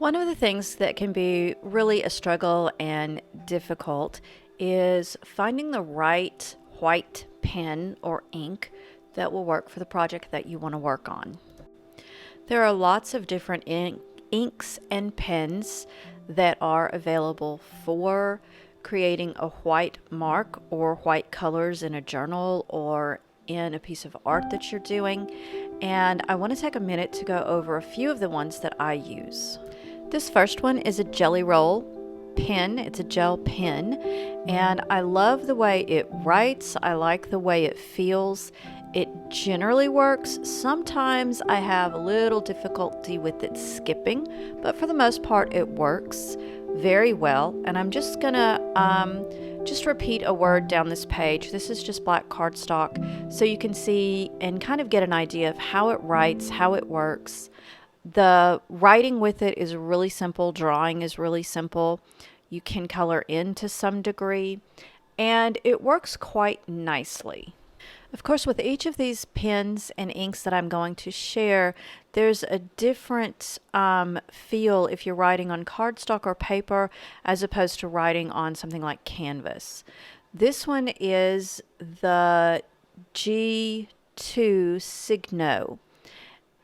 One of the things that can be really a struggle and difficult is finding the right white pen or ink that will work for the project that you want to work on. There are lots of different inks and pens that are available for creating a white mark or white colors in a journal or in a piece of art that you're doing. And I want to take a minute to go over a few of the ones that I use. This first one is a Jelly Roll pen. It's a gel pen, and I love the way it writes. I like the way it feels. It generally works. Sometimes I have a little difficulty with it skipping, but for the most part it works very well. And I'm just gonna just repeat a word down this page. This is just black cardstock, so you can see and kind of get an idea of how it writes, how it works. The writing with it is really simple. Drawing is really simple. You can color in to some degree, and it works quite nicely. Of course, with each of these pens and inks that I'm going to share, there's a different feel if you're writing on cardstock or paper as opposed to writing on something like canvas. This one is the G2 Signo.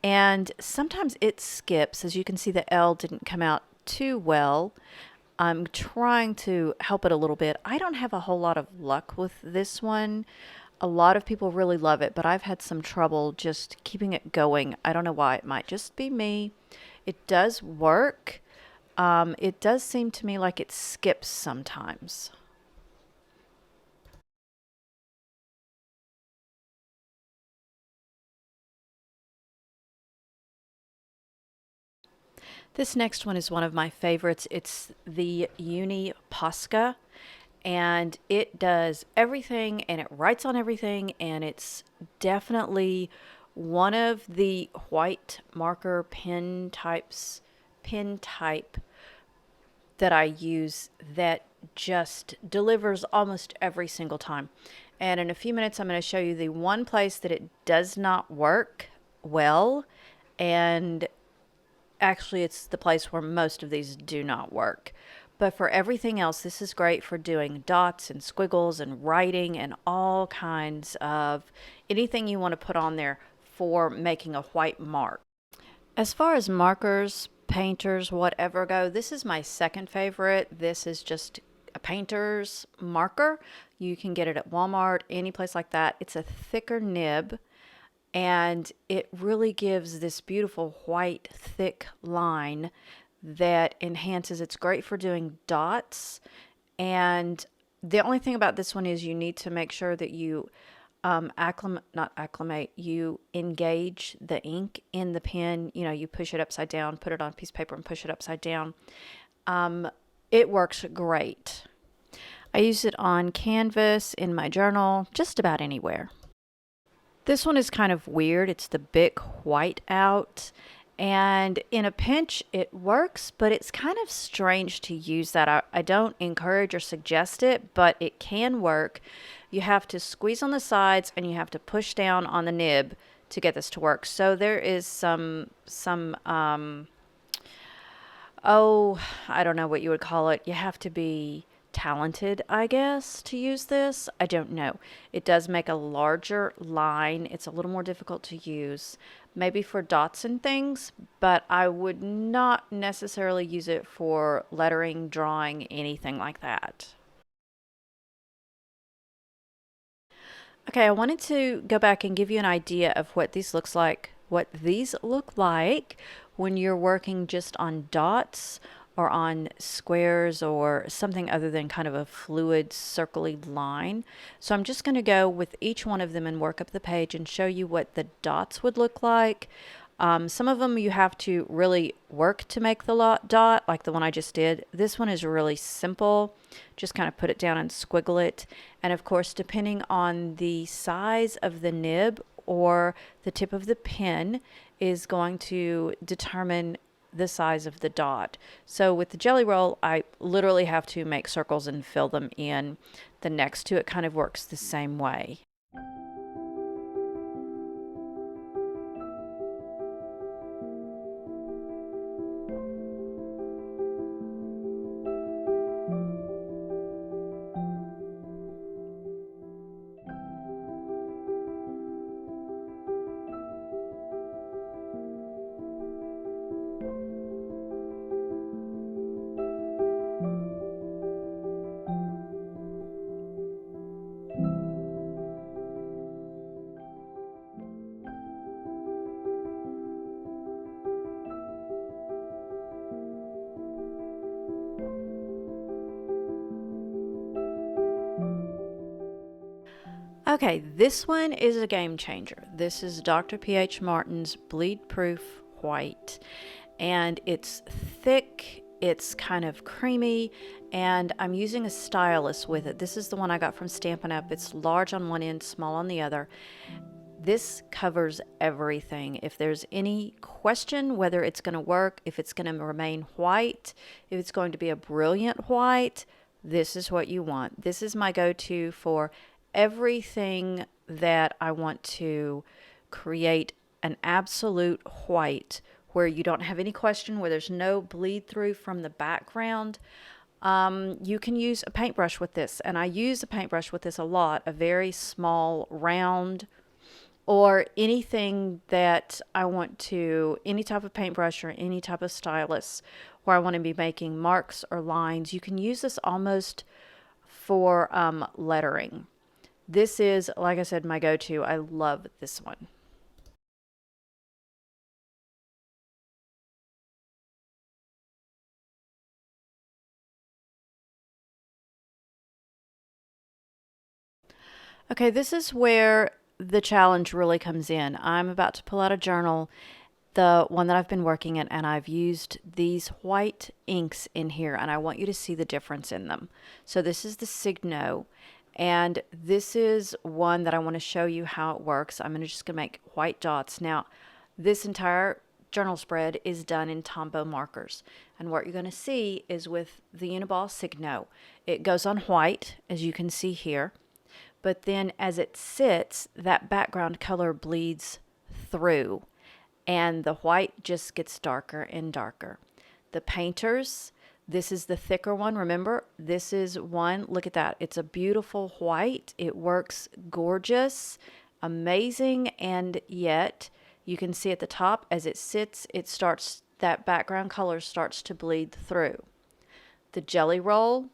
And sometimes it skips. As you can see, the L didn't come out too well. I'm trying to help it a little bit. I don't have a whole lot of luck with this one. A lot of people really love it, but I've had some trouble just keeping it going. I don't know why. It might just be me. It does work. It does seem to me like it skips sometimes. This next one is one of my favorites. It's the Uni Posca, and it does everything and it writes on everything, and it's definitely one of the white marker pen type that I use that just delivers almost every single time. And in a few minutes I'm going to show you the one place that it does not work well, and actually it's the place where most of these do not work. But for everything else, this is great for doing dots and squiggles and writing and all kinds of anything you want to put on there for making a white mark. As far as markers, painters, whatever go, this is my second favorite. This is just a painter's marker. You can get it at Walmart, any place like that. It's a thicker nib, and it really gives this beautiful white thick line that enhances. It's great for doing dots, and the only thing about this one is you need to make sure that you you engage the ink in the pen. You know, you push it upside down, put it on a piece of paper and push it upside down. It works great. I use it on canvas, in my journal, just about anywhere. This one is kind of weird. It's the Bic white out, and in a pinch it works, but it's kind of strange to use that. I don't encourage or suggest it, but it can work. You have to squeeze on the sides and you have to push down on the nib to get this to work. So there is some oh, I don't know what you would call it. You have to be talented, I guess, to use this. I don't know. It does make a larger line. It's a little more difficult to use, maybe for dots and things, but I would not necessarily use it for lettering, drawing, anything like that. Okay, I wanted to go back and give you an idea of what these look like when you're working just on dots or on squares or something other than kind of a fluid circly line. So I'm just going to go with each one of them and work up the page and show you what the dots would look like. Some of them you have to really work to make the dot, like the one I just did. This one is really simple. Just kind of put it down and squiggle it. And of course, depending on the size of the nib or the tip of the pen is going to determine the size of the dot. So with the Jelly Roll, I literally have to make circles and fill them in. The next two, it kind of works the same way. Okay, this one is a game changer. This is Dr. P.H. Martin's Bleed Proof White, and it's thick, it's kind of creamy, and I'm using a stylus with it. This is the one I got from Stampin' Up. It's large on one end, small on the other. This covers everything. If there's any question whether it's going to work, if it's going to remain white, if it's going to be a brilliant white, this is what you want. This is my go-to for everything that I want to create an absolute white where you don't have any question, where there's no bleed through from the background. You can use a paintbrush with this, and I use a paintbrush with this a lot, a very small round, or anything that I want to, any type of paintbrush or any type of stylus where I want to be making marks or lines. You can use this almost for lettering. This is, like I said, my go-to. I love this one. Okay, this is where the challenge really comes in. I'm about to pull out a journal, the one that I've been working in, and I've used these white inks in here, and I want you to see the difference in them. So this is the Signo, and this is one that I want to show you how it works. I'm just going to make white dots. Now, this entire journal spread is done in Tombow markers, and what you're going to see is with the Uniball Signo, it goes on white, as you can see here. But then as it sits, that background color bleeds through and the white just gets darker and darker. The painters, this is the thicker one. Remember, this is one, look at that. It's a beautiful white. It works gorgeous, amazing, and yet you can see at the top as it sits, it starts, that background color starts to bleed through. The Jelly Roll,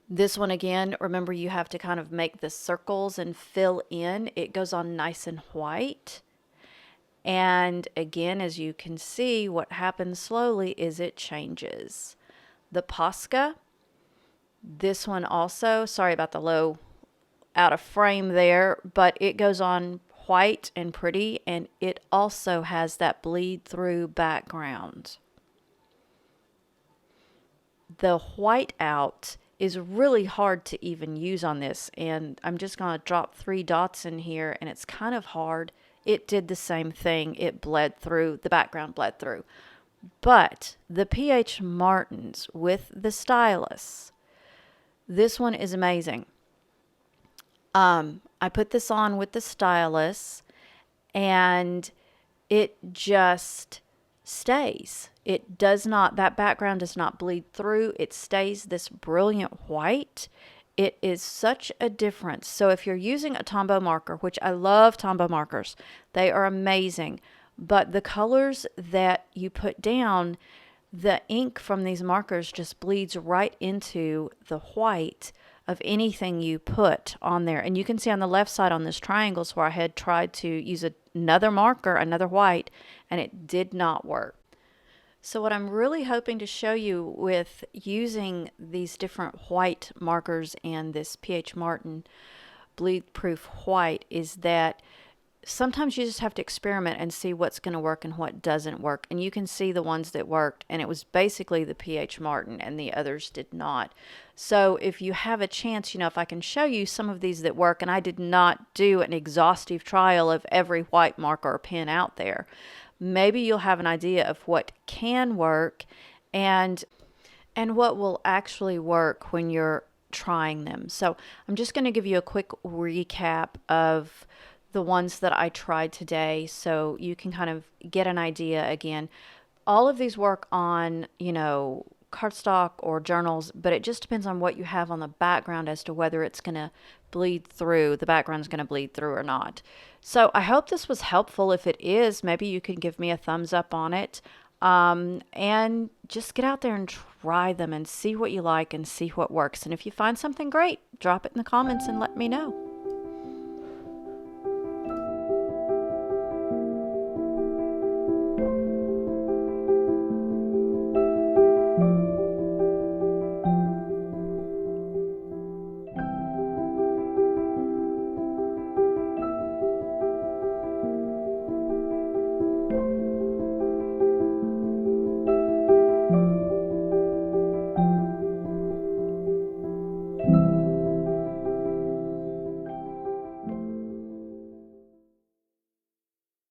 this one again, remember you have to kind of make the circles and fill in. It goes on nice and white. And again, as you can see, what happens slowly is it changes. The Posca, this one also, sorry about the low out of frame there, but it goes on white and pretty, and it also has that bleed through background. The white out is really hard to even use on this, and I'm just going to drop 3 dots in here, and it's kind of hard. It did the same thing. It bled through, the background bled through. But the P.H. Martins with the stylus, this one is amazing. I put this on with the stylus, and it just stays. It does not, that background does not bleed through. It stays this brilliant white. It is such a difference. So if you're using a Tombow marker, which I love Tombow markers, they are amazing, but the colors that you put down, the ink from these markers just bleeds right into the white of anything you put on there. And you can see on the left side on this triangles where I had tried to use another marker, another white, and it did not work. So what I'm really hoping to show you with using these different white markers and this P.H. Martin bleed proof white is that sometimes you just have to experiment and see what's going to work and what doesn't work. And you can see the ones that worked, and it was basically the P.H. Martin, and the others did not. So if you have a chance, you know, if I can show you some of these that work, and I did not do an exhaustive trial of every white marker or pen out there, maybe you'll have an idea of what can work and what will actually work when you're trying them. So I'm just going to give you a quick recap of the ones that I tried today so you can kind of get an idea again. All of these work on, you know, cardstock or journals, but it just depends on what you have on the background as to whether it's going to bleed through, the background's going to bleed through or not. So I hope this was helpful. If it is, maybe you can give me a thumbs up on it. And just get out there and try them and see what you like and see what works. And if you find something great, drop it in the comments and let me know.